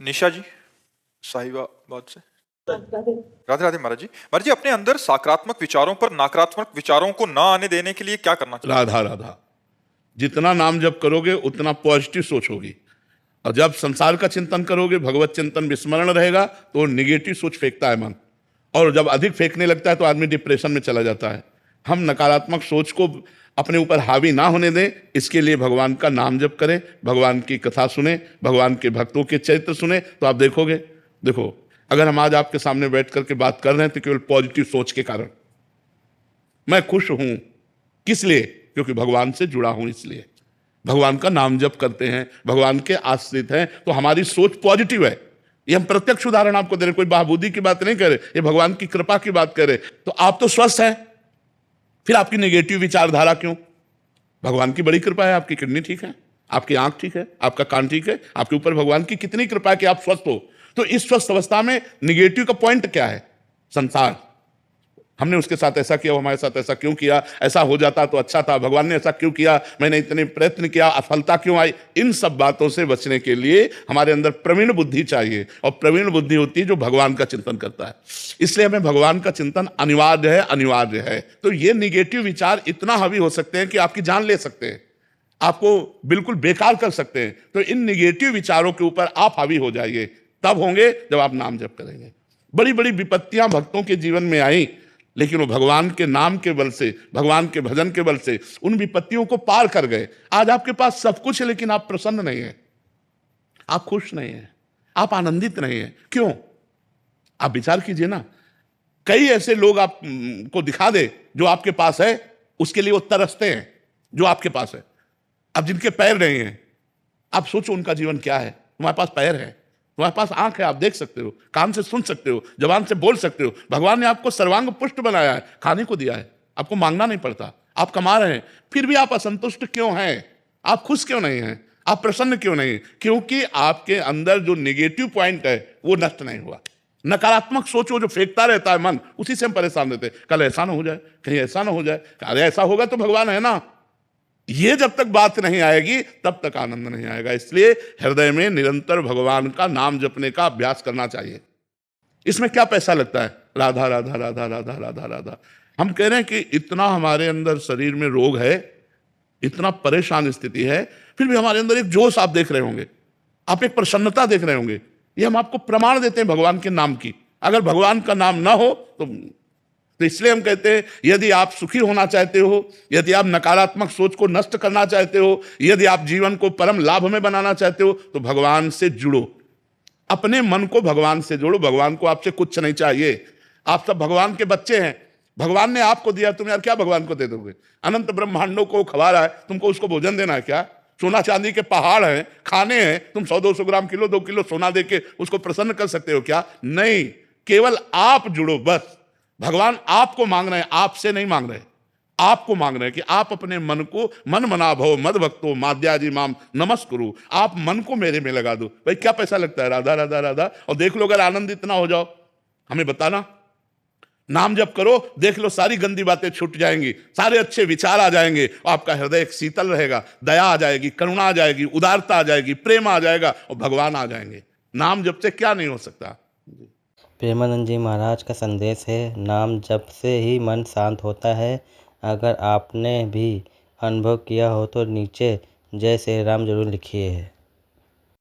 निशा जी, साहिबाबाद से। राधे राधे महाराज जी। महाराज जी, अपने अंदर सकारात्मक विचारों पर नकारात्मक विचारों को ना आने देने के लिए क्या करना चाहिए? राधा राधा। जितना नाम जप करोगे उतना पॉजिटिव सोच होगी, और जब संसार का चिंतन करोगे, भगवत चिंतन विस्मरण रहेगा, तो निगेटिव सोच फेंकता है मन, और जब अधिक फेंकने लगता है तो आदमी डिप्रेशन में चला जाता है। हम नकारात्मक सोच को अपने ऊपर हावी ना होने दें, इसके लिए भगवान का नाम जप करें, भगवान की कथा सुने, भगवान के भक्तों के चरित्र सुने, तो आप देखोगे। देखो, अगर हम आज आपके सामने बैठ करके बात कर रहे हैं तो केवल पॉजिटिव सोच के कारण। मैं खुश हूं, किस लिए? क्योंकि भगवान से जुड़ा हूं, इसलिए भगवान का नाम जप करते हैं, भगवान के आश्रित हैं, तो हमारी सोच पॉजिटिव है। ये हम प्रत्यक्ष उदाहरण आपको दे रहे, कोई बहाबूदी की बात नहीं कर रहे, ये भगवान की कृपा की बात कर रहे। तो आप तो स्वस्थ हैं, फिर आपकी नेगेटिव विचारधारा क्यों? भगवान की बड़ी कृपा है, आपकी किडनी ठीक है, आपकी आंख ठीक है, आपका कान ठीक है, आपके ऊपर भगवान की कितनी कृपा है कि आप स्वस्थ हो। तो इस स्वस्थ अवस्था में निगेटिव का पॉइंट क्या है? संसार। हमने उसके साथ ऐसा किया, हमारे साथ ऐसा क्यों किया, ऐसा हो जाता तो अच्छा था, भगवान ने ऐसा क्यों किया, मैंने इतने प्रयत्न किया, असफलता क्यों आई। इन सब बातों से बचने के लिए हमारे अंदर प्रवीण बुद्धि चाहिए, और प्रवीण बुद्धि होती है जो भगवान का चिंतन करता है। इसलिए हमें भगवान का चिंतन अनिवार्य है, अनिवार्य है। तो ये निगेटिव विचार इतना हावी हो सकते हैं कि आपकी जान ले सकते हैं, आपको बिल्कुल बेकार कर सकते हैं। तो इन निगेटिव विचारों के ऊपर आप हावी हो जाइए, तब होंगे जब आप नाम जप करेंगे। बड़ी बड़ी विपत्तियां भक्तों के जीवन में आई, लेकिन वो भगवान के नाम के बल से, भगवान के भजन के बल से उन विपत्तियों को पार कर गए। आज आपके पास सब कुछ है, लेकिन आप प्रसन्न नहीं हैं, आप खुश नहीं हैं, आप आनंदित नहीं हैं। क्यों? आप विचार कीजिए ना। कई ऐसे लोग आप को दिखा दे जो आपके पास है, उसके लिए वो तरसते हैं जो आपके पास है। अब जिनके पैर नहीं हैं, आप सोचो उनका जीवन क्या है। तुम्हारे पास पैर है, तुम्हारे पास आंख है, आप देख सकते हो, कान से सुन सकते हो, जबान से बोल सकते हो। भगवान ने आपको सर्वांग पुष्ट बनाया है, खाने को दिया है, आपको मांगना नहीं पड़ता, आप कमा रहे हैं, फिर भी आप असंतुष्ट क्यों हैं? आप खुश क्यों नहीं हैं? आप प्रसन्न क्यों नहीं? क्योंकि आपके अंदर जो निगेटिव पॉइंट है वो नष्ट नहीं हुआ। नकारात्मक सोचो जो फेंकता रहता है मन, उसी से हम परेशान रहते हैं। कल ऐसा ना हो जाए, कहीं ऐसा ना हो जाए, अरे ऐसा होगा तो भगवान है ना। ये जब तक बात नहीं आएगी तब तक आनंद नहीं आएगा। इसलिए हृदय में निरंतर भगवान का नाम जपने का अभ्यास करना चाहिए। इसमें क्या पैसा लगता है? राधा राधा राधा राधा राधा राधा। हम कह रहे हैं कि इतना हमारे अंदर शरीर में रोग है, इतना परेशान स्थिति है, फिर भी हमारे अंदर एक जोश आप देख रहे होंगे, आप एक प्रसन्नता देख रहे होंगे। ये हम आपको प्रमाण देते हैं भगवान के नाम की। अगर भगवान का नाम ना हो तो इसलिए हम कहते हैं, यदि आप सुखी होना चाहते हो, यदि आप नकारात्मक सोच को नष्ट करना चाहते हो, यदि आप जीवन को परम लाभ में बनाना चाहते हो, तो भगवान से जुड़ो, अपने मन को भगवान से जोड़ो। भगवान को आपसे कुछ नहीं चाहिए, आप सब भगवान के बच्चे हैं। भगवान ने आपको दिया, तुम यार क्या भगवान को दे दोगे? अनंत ब्रह्मांडों को खवा रहा है, तुमको उसको भोजन देना है क्या? सोना चांदी के पहाड़ हैं, खाने हैं, तुम 100-200 ग्राम, किलो 2 किलो सोना देके उसको प्रसन्न कर सकते हो क्या? नहीं, केवल आप जुड़ो बस। भगवान आपको मांग रहे हैं, आपसे नहीं मांग रहे, आपको मांग रहे हैं कि आप अपने मन को मन मना भव मद भक्तो माद्याजी माम नमस्कुरु। आप मन को मेरे में लगा दो। भाई क्या पैसा लगता है? राधा राधा राधा, और देख लो अगर आनंदित ना हो जाओ, हमें बताना। नाम जप करो, देख लो सारी गंदी बातें छूट जाएंगी, सारे अच्छे विचार आ जाएंगे, आपका हृदय एक शीतल रहेगा, दया आ जाएगी, करुणा आ जाएगी, उदारता आ जाएगी, प्रेम आ जाएगा, और भगवान आ जाएंगे। नाम जप से क्या नहीं हो सकता। प्रेमानंद जी महाराज का संदेश है, नाम जप से ही मन शांत होता है। अगर आपने भी अनुभव किया हो तो नीचे जय श्री राम जरूर लिखिए।